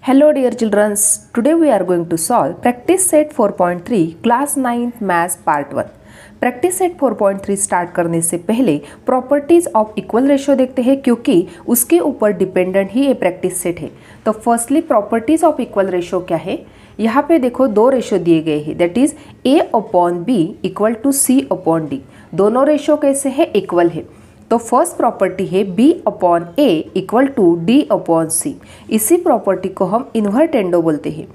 Hello dear children, today we are going to solve practice set 4.3 class 9th maths part 1। Practice set 4.3 start करने से पहले properties of equal ratio देखते हैं क्योंकि उसके ऊपर डिपेंडेंट ही ये प्रैक्टिस सेट है। तो firstly properties of equal ratio क्या है, यहाँ पे देखो दो रेशियो दिए गए हैं that is a upon B equal to c upon D. दोनों रेशियो कैसे है, इक्वल है। तो फर्स्ट प्रॉपर्टी है b upon a equal to d upon c। इसी प्रॉपर्टी को हम इन्वर्टेंडो बोलते हैं।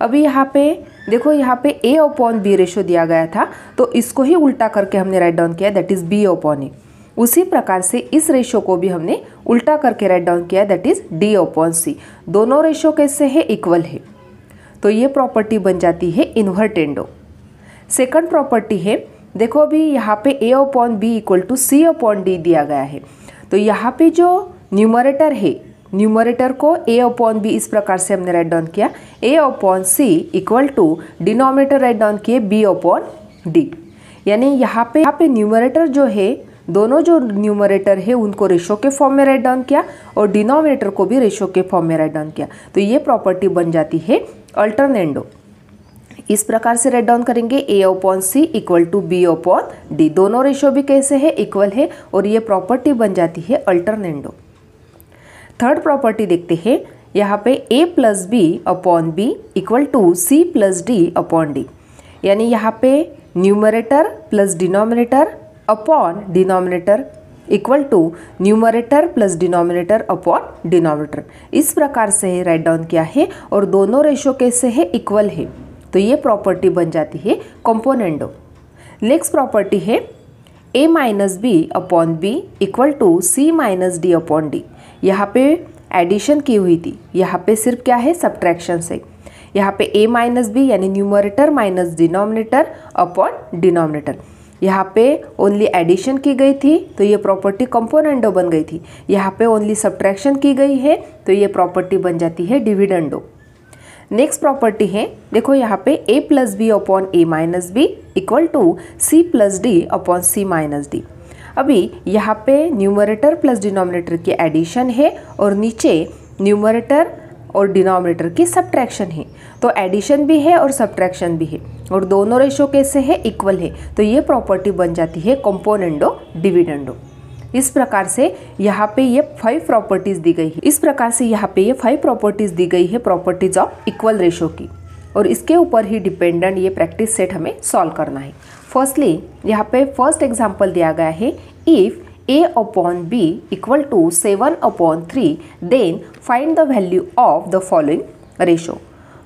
अभी यहाँ पे देखो, यहाँ पे a अपॉन बी रेशियो दिया गया था तो इसको ही उल्टा करके हमने राइट डाउन किया दैट इज b अपॉन ए। उसी प्रकार से इस रेशियो को भी हमने उल्टा करके राइट डाउन किया दैट इज d अपॉन सी। दोनों रेशियो कैसे है, इक्वल है। तो ये प्रॉपर्टी बन जाती है इन्वर्टेंडो। सेकंड प्रॉपर्टी है, देखो अभी यहाँ पे a upon B equal to C upon D दिया गया है। तो यहाँ पे जो न्यूमरेटर है, न्यूमरेटर को a अपॉन बी इस प्रकार से हमने राइट डाउन किया, a upon C equal to denominator write down किए b अपॉन डी। यानी यहाँ पे न्यूमरेटर जो है, दोनों जो न्यूमरेटर है उनको रेशो के फॉर्म में राइट डाउन किया और डिनोमिनेटर को भी रेशो के फॉर्म में राइट डाउन किया। तो ये प्रॉपर्टी बन जाती है अल्टरनेंडो। इस प्रकार से राइट डाउन करेंगे a upon C equal to B upon D. दोनों रेशियो भी कैसे है, इक्वल है और ये प्रॉपर्टी बन जाती है अल्टरनेंडो। थर्ड प्रॉपर्टी देखते हैं, यहाँ पे a plus B upon B equal to C plus D upon D. यानी यहाँ पे numerator plus denominator upon denominator equal to numerator plus denominator upon denominator. इस प्रकार से राइट डाउन किया है और दोनों रेशियो कैसे है, इक्वल है। तो ये प्रॉपर्टी बन जाती है कंपोनेंडो। नेक्स्ट प्रॉपर्टी है a minus B upon B equal to C minus D upon D. यहाँ पे एडिशन की हुई थी, यहाँ पे सिर्फ क्या है, सब्ट्रैक्शन से। यहाँ पे a माइनस बी यानी numerator minus denominator upon denominator. यहाँ पे ओनली एडिशन की गई थी तो ये प्रॉपर्टी कंपोनेंडो बन गई थी। यहाँ पे ओनली सब्ट्रैक्शन की गई है तो ये प्रॉपर्टी बन जाती है डिविडेंडो। नेक्स्ट प्रॉपर्टी है, देखो यहाँ पे a plus B upon A minus B equal to C plus D upon C minus D. अभी यहाँ पे न्यूमरेटर प्लस डिनोमिनेटर की एडिशन है और नीचे न्यूमरेटर और डिनोमिनेटर की सब्ट्रैक्शन है। तो एडिशन भी है और सब्ट्रैक्शन भी है और दोनों रेशियो कैसे है, इक्वल है। तो ये प्रॉपर्टी बन जाती है कंपोनेंडो डिविडेंडो। इस प्रकार से यहाँ पे ये 5 प्रॉपर्टीज दी गई है। इस प्रकार से यहाँ पे ये 5 प्रॉपर्टीज दी गई है प्रॉपर्टीज ऑफ इक्वल रेशियो की, और इसके ऊपर ही डिपेंडेंट ये प्रैक्टिस सेट हमें सॉल्व करना है। फर्स्टली यहाँ पे फर्स्ट एग्जांपल दिया गया है, if a upon b equal to 7 upon 3 then find the value of the following ratio.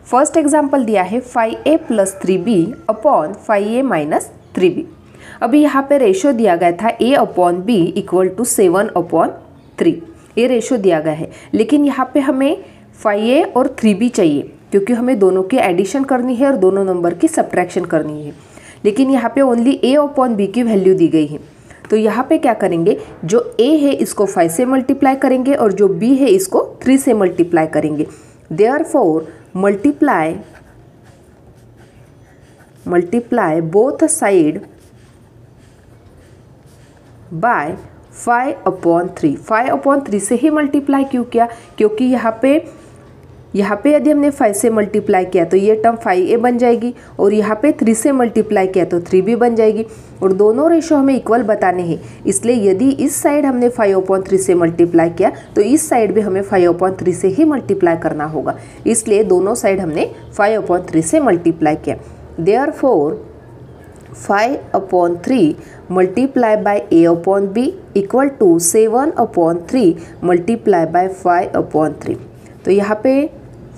First example दिया है 5a plus 3b upon 5a minus 3b। अभी यहाँ पे रेशियो दिया गया था a upon B equal to 7 upon 3। ये ratio दिया गया है, लेकिन यहाँ पे हमें 5a और 3b चाहिए क्योंकि हमें दोनों की एडिशन करनी है और दोनों नंबर की सब्ट्रैक्शन करनी है। लेकिन यहाँ पे ओनली a अपॉन बी की वैल्यू दी गई है। तो यहाँ पे क्या करेंगे, जो a है इसको 5 से मल्टीप्लाई करेंगे और जो b है इसको 3 से मल्टीप्लाई करेंगे। Therefore multiply both side by 5 upon 3। 5 upon 3 से ही मल्टीप्लाई क्यों किया, क्योंकि यहाँ पे यदि हमने 5 से मल्टीप्लाई किया तो ये टर्म 5a बन जाएगी और यहाँ पे 3 से मल्टीप्लाई किया तो 3b बन जाएगी और दोनों रेशियो हमें इक्वल बताने हैं। इसलिए यदि इस साइड हमने 5 अपॉन 3 से मल्टीप्लाई किया तो इस साइड भी हमें 5 अपॉन 3 से ही मल्टीप्लाई करना होगा। इसलिए दोनों साइड हमने 5 अपॉन 3 से मल्टीप्लाई किया। Therefore 5 upon 3 multiply by a upon b equal to 7 upon 3 multiply by 5 upon 3। तो यहाँ पे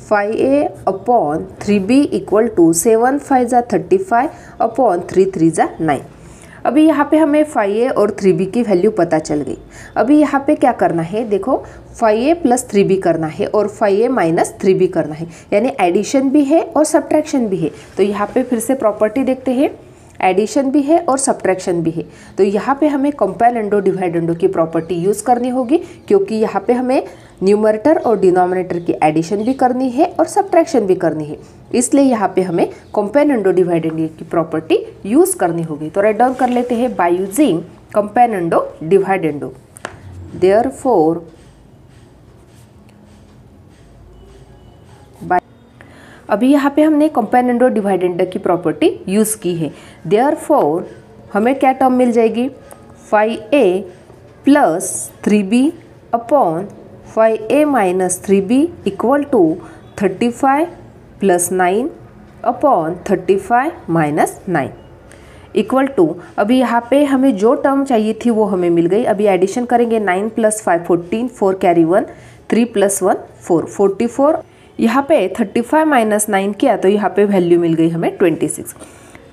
5a upon 3b equal to 7 5 जा 35 अपॉन 3 3 जा 9। अभी यहाँ पे हमें 5a और 3b की वैल्यू पता चल गई। अभी यहाँ पे क्या करना है, देखो 5a प्लस 3b करना है और 5a माइनस 3b करना है, यानी एडिशन भी है और सब्ट्रैक्शन भी है। तो यहाँ पे फिर से प्रॉपर्टी देखते हैं, एडिशन भी है और सब्ट्रैक्शन भी है। तो यहाँ पे हमें कंपेरेंडो डिवाइडेंडो की प्रॉपर्टी यूज़ करनी होगी क्योंकि यहाँ पे हमें न्यूमरेटर और डिनोमिनेटर की एडिशन भी करनी है और सब्ट्रैक्शन भी करनी है। इसलिए यहाँ पे हमें कंपेरेंडो डिवाइडेंडो की प्रॉपर्टी यूज़ करनी होगी। तो राइट डाउन कर लेते हैं, बाय यूजिंग कंपेरेंडो डिवाइडेंडो देयरफॉर अभी यहाँ पे हमने कंपेरेंडो डिवाइडेंडो की प्रॉपर्टी यूज़ की है। देयरफॉर हमें क्या टर्म मिल जाएगी, 5a plus 3b upon 5a minus 3b equal to 35 plus 9 upon 35 minus 9 equal to, अभी यहाँ पे हमें जो टर्म चाहिए थी वो हमें मिल गई। अभी एडिशन करेंगे 9 प्लस 5 14, 4 कैरी 1, 3 प्लस 1 4, 44। यहाँ पे 35 माइनस 9 किया तो यहाँ पे वैल्यू मिल गई हमें 26।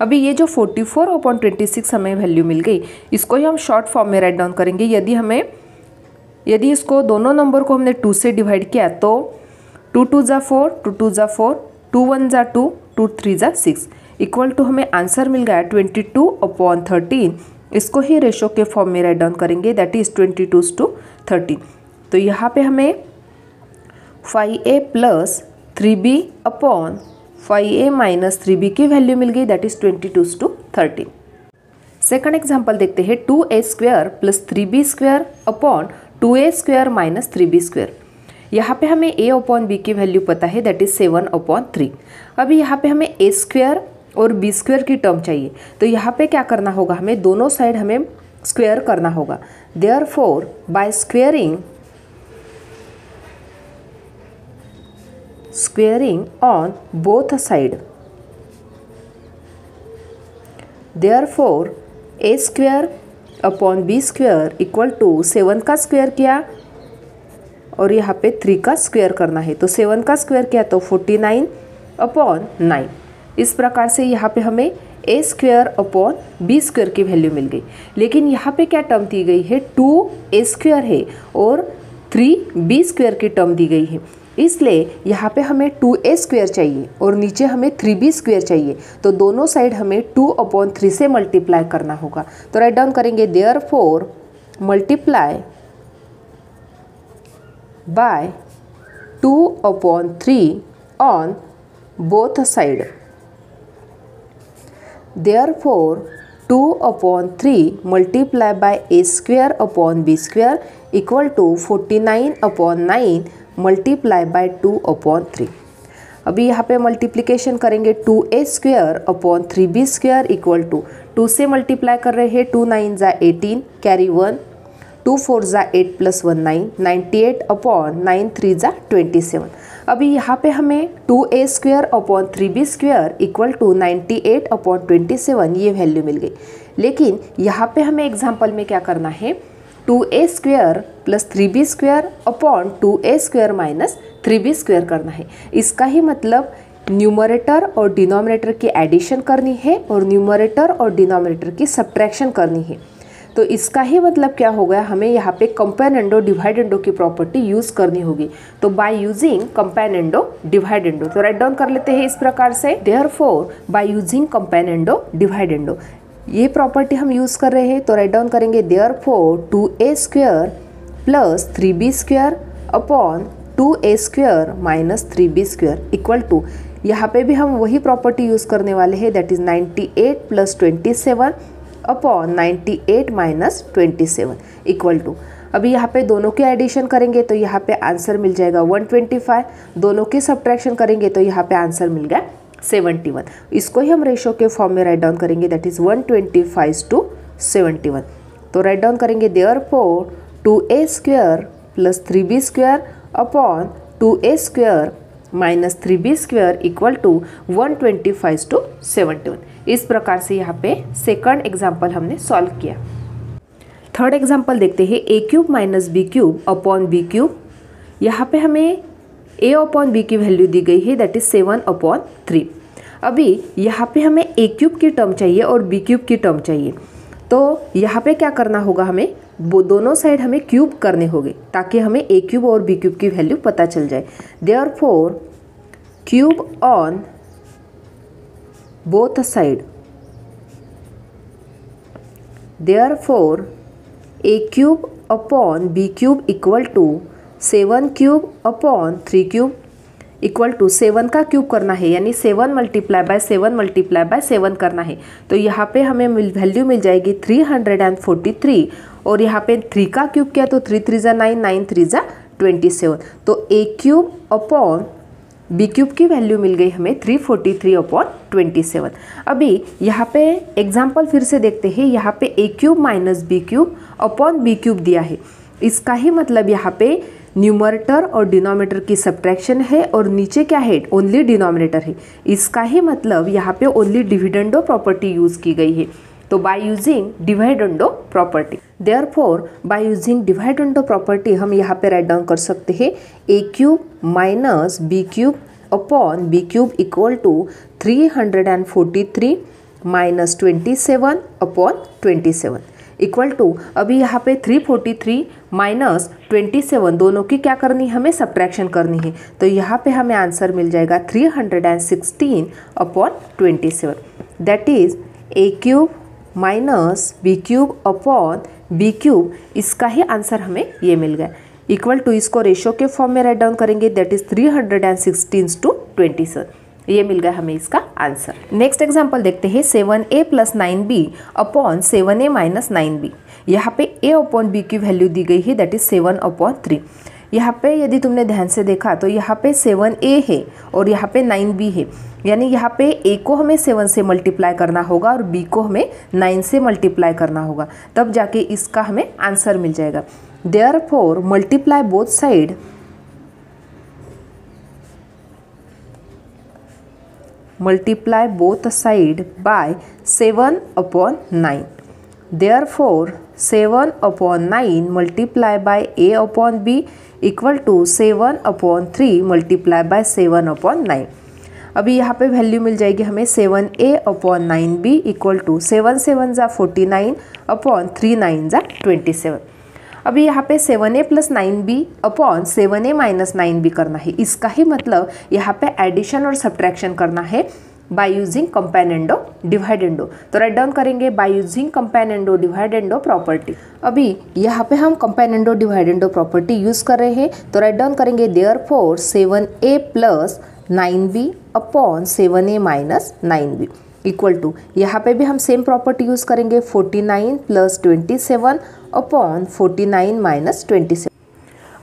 अभी ये जो 44 अपॉन 26 हमें वैल्यू मिल गई, इसको ही हम शॉर्ट फॉर्म में राइट डाउन करेंगे। यदि इसको दोनों नंबर को हमने 2 से डिवाइड किया तो 2 2 ज़ा 4, 2 2 ज़ा 4, 2 1 ज़ा 2, 2 3 ज़ा 6 इक्वल टू हमें आंसर मिल गया 22 अपॉन 13। इसको ही रेशो के फॉर्म में राइट डाउन करेंगे, दैट इज़ 22:13। तो यहाँ पे हमें 5a plus 3b upon 5a minus 3b की वैल्यू मिल गई, दैट इज़ 22:13। सेकंड एग्जाम्पल देखते हैं, 2a square plus 3b square upon 2a square minus 3b square. यहाँ पे हमें a अपॉन b की वैल्यू पता है, दैट इज़ 7/3। अभी यहाँ पे हमें a स्क्वायर और b स्क्वायर की टर्म चाहिए, तो यहाँ पे क्या करना होगा, हमें दोनों साइड हमें स्क्वायर करना होगा। Therefore by squaring on both side, therefore a square upon b square equal to 7 का स्क्वायर किया और यहाँ पे 3 का स्क्वायर करना है, तो 7 का स्क्वायर किया तो 49/9। इस प्रकार से यहाँ पे हमें a square upon b square की वैल्यू मिल गई। लेकिन यहाँ पे क्या टर्म दी गई है, 2a स्क्वायर है और 3b स्क्वायर की टर्म दी गई है, इसलिए यहाँ पे हमें 2a स्क्वायर चाहिए और नीचे हमें 3b स्क्वायर चाहिए। तो दोनों साइड हमें 2/3 से मल्टीप्लाई करना होगा। तो राइट डाउन करेंगे, therefore multiply by 2/3 on both side. Therefore 2/3 multiply by a square upon b square equal to 49/9 multiply by 2/3। अभी यहाँ पे मल्टीप्लिकेशन करेंगे, 2a square upon 3b square equal to 2 से मल्टीप्लाई कर रहे हैं, 2 9 ज़ा 18 कैरी 1, 2 4 ज़ा 8 प्लस 1 9, 98/9 3 ज़ा 27। अभी यहाँ पे हमें 2a square upon 3b square equal to 98/27 ये वैल्यू मिल गई। लेकिन यहाँ पे हमें एग्जाम्पल में क्या करना है, 2a square plus 3b square upon 2a square minus 3b square करना है। इसका ही मतलब न्यूमरेटर और डिनोमिनेटर की एडिशन करनी है और न्यूमरेटर और डिनोमिनेटर की सब्ट्रैक्शन करनी है। तो इसका ही मतलब क्या हो गया, हमें यहाँ पे कंपेरेंडो डिवाइडेंडो की प्रॉपर्टी यूज़ करनी होगी। तो बाय यूजिंग कंपेरेंडो डिवाइडेंडो, तो राइट डाउन कर लेते हैं इस प्रकार से, therefore by using componendo dividendo ये प्रॉपर्टी हम यूज़ कर रहे हैं। तो राइट डाउन करेंगे, therefore 2a square plus 3b square upon 2a square minus 3b square equal to, यहाँ पे भी हम वही प्रॉपर्टी यूज़ करने वाले हैं, that is 98 plus 27 upon 98 minus 27 equal to, अभी यहाँ पे दोनों के एडिशन करेंगे तो यहाँ पे आंसर मिल जाएगा 125, दोनों की सब्ट्रैक्शन करेंगे तो यहाँ पे आंसर मिल गया 71। इसको ही हम रेशो के फॉर्म में राइट डाउन करेंगे, दैट इज़ 125:71। तो राइट डाउन करेंगे, therefore 2a square plus 3b square upon 2a square minus 3b square equal to 125:71। इस प्रकार से यहाँ पे सेकंड एग्जाम्पल हमने सॉल्व किया। थर्ड एग्जाम्पल देखते हैं, a cube minus b cube upon b cube. यहाँ पे हमें a अपॉन b की वैल्यू दी गई है, दैट इज 7/3। अभी यहाँ पे हमें a क्यूब की टर्म चाहिए और b क्यूब की टर्म चाहिए, तो यहाँ पे क्या करना होगा, हमें दोनों साइड हमें क्यूब करने होंगे ताकि हमें a क्यूब और b क्यूब की वैल्यू पता चल जाए। Therefore cube on both side, therefore a cube upon b cube equal to 7 cube upon 3 cube equal to 7 का क्यूब करना है, यानी 7 मल्टीप्लाई बाय 7 मल्टीप्लाई बाय 7 करना है। तो यहाँ पे हमें वैल्यू मिल जाएगी 343 और यहाँ पे 3 का क्यूब किया तो 3 3 ज़ा 9, 9 3 ज़ा 27। तो a cube upon B cube की वैल्यू मिल गई हमें 343/27। अभी यहाँ पे एग्जाम्पल फिर से देखते हैं। यहाँ पे A cube minus B cube upon B cube दिया है। इसका ही मतलब यहाँ पे न्यूमरेटर और डिनोमिनेटर की सब्ट्रैक्शन है और नीचे क्या है, ओनली डिनोमिनेटर है। इसका ही मतलब यहाँ पे ओनली डिविडेंडो प्रॉपर्टी यूज की गई है। तो by using dividendo property, therefore by using dividendo property हम यहाँ पे राइट डाउन कर सकते हैं A cube minus B cube upon B cube equal to 343 माइनस 27/27 इक्वल टू, अभी यहाँ पे 343 माइनस 27 दोनों की क्या करनी है, हमें सब्ट्रैक्शन करनी है। तो यहाँ पे हमें आंसर मिल जाएगा 316/27, that is A cube minus B cube upon B cube. इसका ही आंसर हमें ये मिल गया। इक्वल टू इसको रेशो के फॉर्म में राइट डाउन करेंगे, दैट इज 316/27। ये मिल गया हमें इसका आंसर। नेक्स्ट एग्जांपल देखते हैं 7a + 9b upon 7a - 9b। यहाँ पे a अपॉन b की वैल्यू दी गई है, दैट इज 7/3। यहाँ पे यदि तुमने ध्यान से देखा तो यहाँ पे 7a है और यहाँ पे 9b है, यानी यहाँ पे a को हमें 7 से मल्टीप्लाई करना होगा और b को हमें 9 से मल्टीप्लाई करना होगा, तब जाके इसका हमें आंसर मिल जाएगा। Therefore multiply both side, multiply both side by 7/9. Therefore 7/9 multiply by a upon b equal to 7/3 multiply by 7/9। अभी यहाँ पे वैल्यू मिल जाएगी हमें 7a upon 9b equal to 7 7 ज़ा 49 अपॉन 3 9 ज़ा 27। अभी यहाँ पे 7a + 9b upon 7a - 9b करना है। इसका ही मतलब यहाँ पे एडिशन और सब्ट्रैक्शन करना है बाय यूजिंग कंपेनेंडो डिवाइडेंडो। तो राइट डाउन करेंगे बाय यूजिंग कंपेनेंडो डिवाइडेंडो प्रॉपर्टी। अभी यहाँ पे हम कंपेनेंडो डिवाइडेंडो प्रॉपर्टी यूज कर रहे हैं, तो राइट डाउन करेंगे therefore 7a + 9b upon 7a - 9b equal to, यहाँ पे भी हम सेम प्रॉपर्टी यूज करेंगे 49 + 27 अपॉन 49 - 27।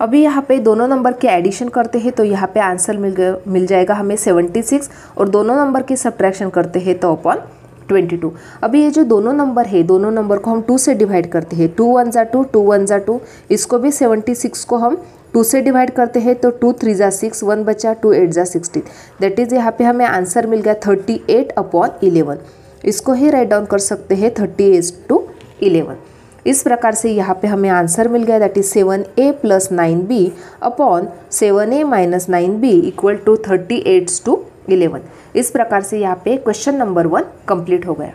अभी यहाँ पे दोनों नंबर के एडिशन करते हैं तो यहाँ पे आंसर मिल जाएगा हमें 76 और दोनों नंबर की सब्ट्रैक्शन करते हैं तो अपॉन 22। अभी ये जो दोनों नंबर है, दोनों नंबर को हम 2 से डिवाइड करते हैं, 2 1 ज़ा 2, 2 1 ज़ा 2। इसको भी 76 को हम 2 से डिवाइड करते हैं तो 2 3 ज़ा 6, 1 बचा, 2 8 ज़ा 16। दैट इज़ यहाँ पे हमें आंसर मिल गया 38/11। इसको ही राइट डाउन कर सकते हैं 38/11। इस प्रकार से यहाँ पे हमें आंसर मिल गया, that is 7a + 9b upon 7a - 9b equal to 38/11। इस प्रकार से यहाँ पे क्वेश्चन नंबर 1 कंप्लीट हो गया।